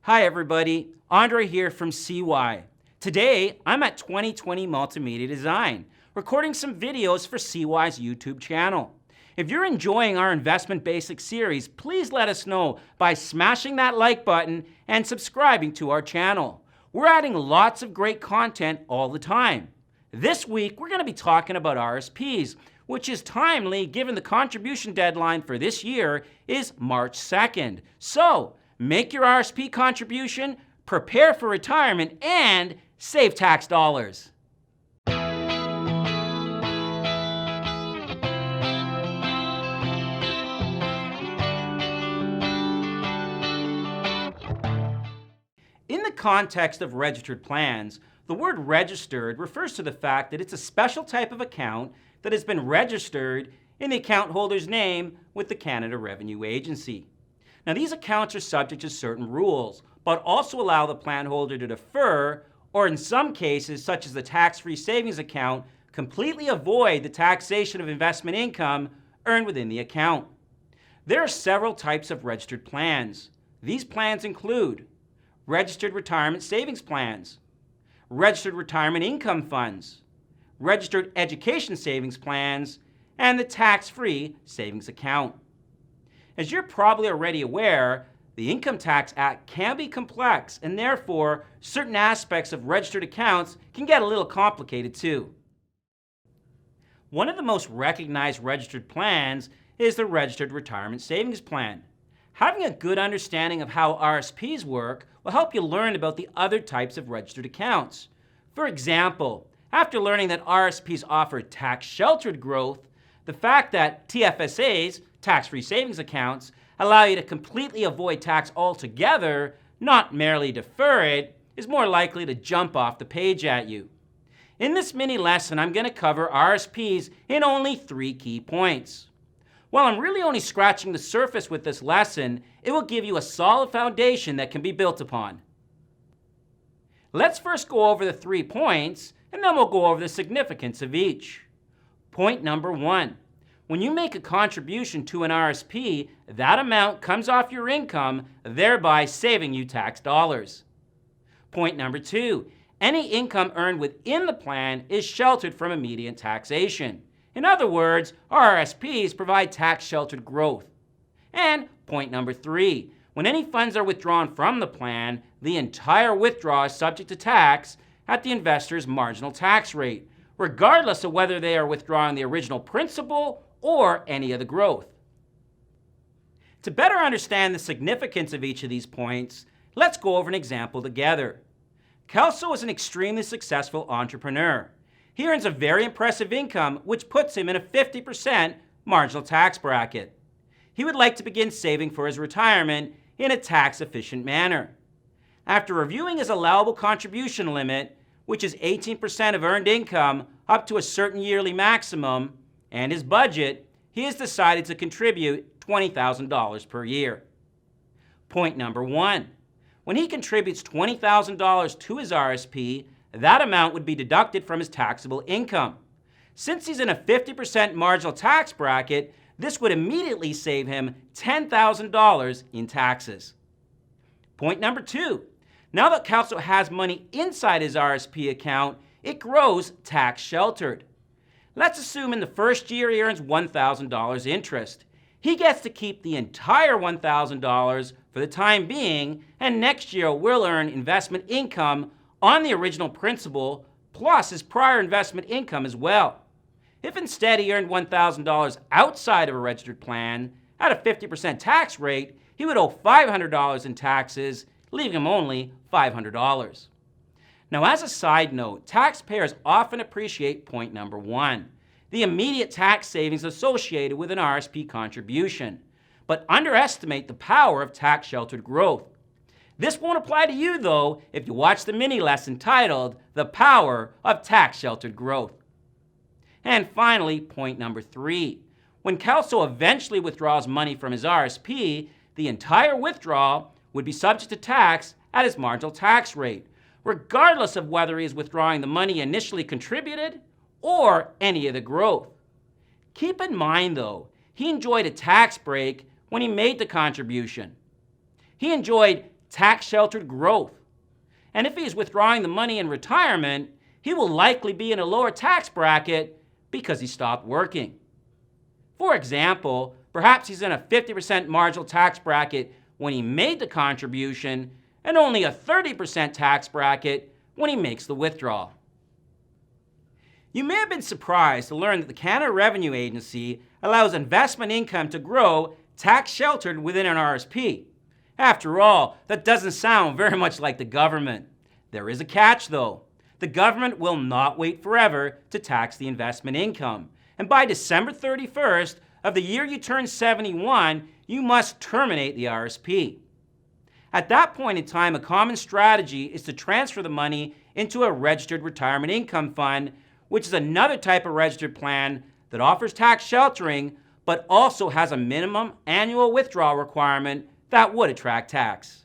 Hi everybody, Andre here from SeeWhy. Today, I'm at 2020 Multimedia Design, recording some videos for SeeWhy's YouTube channel. If you're enjoying our Investment Basics series, please let us know by smashing that like button and subscribing to our channel. We're adding lots of great content all the time. This week, we're going to be talking about RRSPs, which is timely given the contribution deadline for this year is March 2nd. So, make your RRSP contribution, prepare for retirement, and save tax dollars. In the context of registered plans, the word registered refers to the fact that it's a special type of account that has been registered in the account holder's name with the Canada Revenue Agency. Now, these accounts are subject to certain rules, but also allow the plan holder to defer, or in some cases, such as the tax-free savings account, completely avoid the taxation of investment income earned within the account. There are several types of registered plans. These plans include registered retirement savings plans, registered retirement income funds, registered education savings plans, and the tax-free savings account. As you're probably already aware, the Income Tax Act can be complex, and therefore, certain aspects of registered accounts can get a little complicated too. One of the most recognized registered plans is the Registered Retirement Savings Plan. Having a good understanding of how RRSPs work will help you learn about the other types of registered accounts. For example, after learning that RRSPs offer tax-sheltered growth, the fact that TFSAs, tax-free savings accounts, allow you to completely avoid tax altogether, not merely defer it, is more likely to jump off the page at you. In this mini lesson, I'm going to cover RRSPs in only 3 key points. While I'm really only scratching the surface with this lesson, it will give you a solid foundation that can be built upon. Let's first go over the 3 points, and then we'll go over the significance of each. Point number 1. When you make a contribution to an RRSP, that amount comes off your income, thereby saving you tax dollars. Point number 2. Any income earned within the plan is sheltered from immediate taxation. In other words, RRSPs provide tax-sheltered growth. And point number 3. When any funds are withdrawn from the plan, the entire withdrawal is subject to tax at the investor's marginal tax rate, regardless of whether they are withdrawing the original principal or any of the growth. To better understand the significance of each of these points, let's go over an example together. Kelso is an extremely successful entrepreneur. He earns a very impressive income, which puts him in a 50% marginal tax bracket. He would like to begin saving for his retirement in a tax-efficient manner. After reviewing his allowable contribution limit, which is 18% of earned income up to a certain yearly maximum, and his budget, he has decided to contribute $20,000 per year. Point number 1. When he contributes $20,000 to his RRSP, that amount would be deducted from his taxable income. Since he's in a 50% marginal tax bracket, this would immediately save him $10,000 in taxes. Point number 2. Now that Kelso has money inside his RRSP account, it grows tax-sheltered. Let's assume in the first year he earns $1,000 interest. He gets to keep the entire $1,000 for the time being, and next year will earn investment income on the original principal plus his prior investment income as well. If instead he earned $1,000 outside of a registered plan at a 50% tax rate, he would owe $500 in taxes, leaving him only $500. Now, as a side note, taxpayers often appreciate point number 1, the immediate tax savings associated with an RRSP contribution, but underestimate the power of tax-sheltered growth. This won't apply to you, though, if you watch the mini lesson titled, The Power of Tax-Sheltered Growth. And finally, point number 3. When Kelso eventually withdraws money from his RRSP, the entire withdrawal would be subject to tax at his marginal tax rate, regardless of whether he is withdrawing the money initially contributed or any of the growth. Keep in mind, though, he enjoyed a tax break when he made the contribution. He enjoyed tax-sheltered growth. And if he is withdrawing the money in retirement, he will likely be in a lower tax bracket because he stopped working. For example, perhaps he's in a 50% marginal tax bracket when he made the contribution and only a 30% tax bracket when he makes the withdrawal. You may have been surprised to learn that the Canada Revenue Agency allows investment income to grow tax-sheltered within an RRSP. After all, that doesn't sound very much like the government. There is a catch, though. The government will not wait forever to tax the investment income. And by December 31st of the year you turn 71, you must terminate the RRSP. At that point in time, a common strategy is to transfer the money into a registered retirement income fund, which is another type of registered plan that offers tax sheltering, but also has a minimum annual withdrawal requirement that would attract tax.